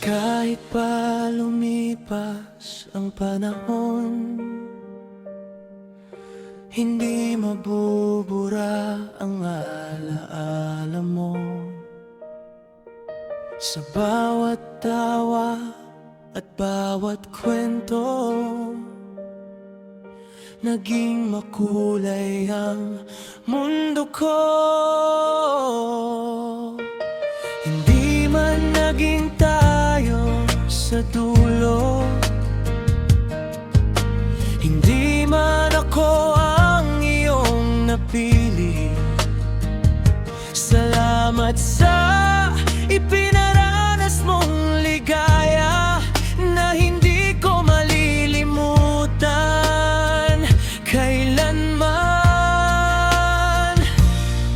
Kahit pa lumipas ang panahon, hindi mabubura ang alaala mo. Sa bawat tawa at bawat kwento, naging makulay ang mundo ko. Hindi man naging tayo sa dulo, hindi man ako ang iyong napili. Salamat sa ipinaranas mong ligaya na hindi ko malilimutan kailanman.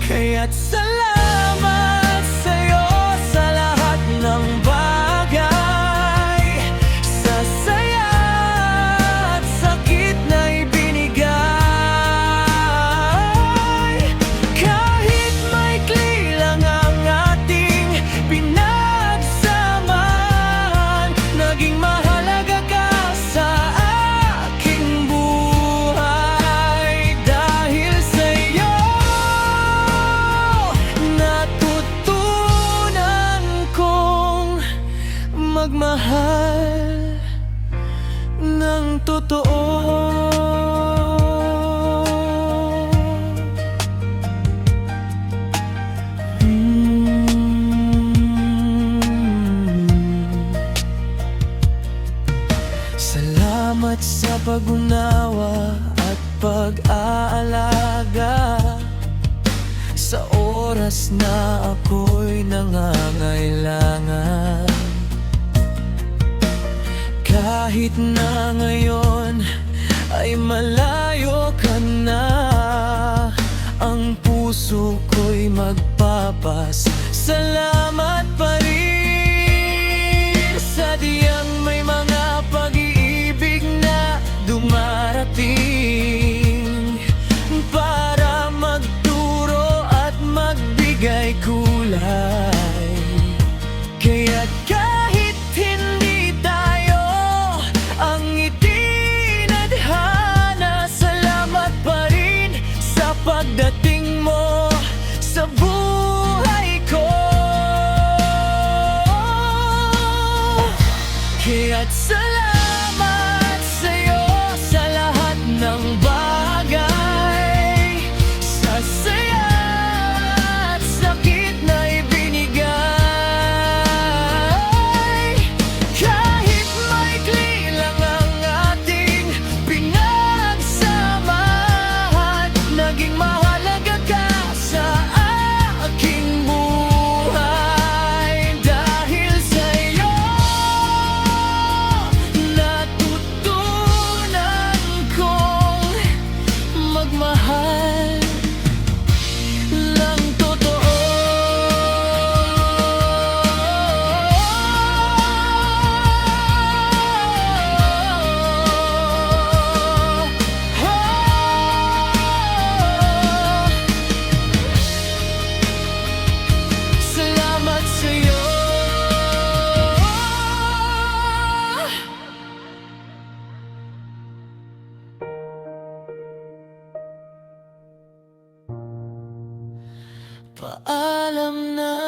Kaya't salamat sa'yo sa lahat ng bagay, sa saya at sakit na ibinigay. Kahit maikli lang ang ating pinagsamahan, naging mahalaga ka sa aking buhay. Dahil sa'yo, natutunan kong magmahal ng totoo. Salamat sa pag-unawa at pag-aalaga sa oras na ako'y nangangailangan. Kahit na ngayon ay malayo ka na, ang puso ko'y magpapasalamat pa rin. Sadyang may mga pag-iibig na dumarating para magturo at magbigay kulay. Kaya't kahit hindi tayo ang itinadhana, salamat pa rin sa pagdating mo sa buhay ko. Kaya't salamat sa'yo sa lahat ng bagay, sa saya at sakit na ibinigay. Kahit maikli lang ang ating pinagsamahan, naging mahalaga ka sa aking buhay. Dahil sa'yo, natutunan kong magmahal ng totoo. Salamat sa'yo. Paalam na.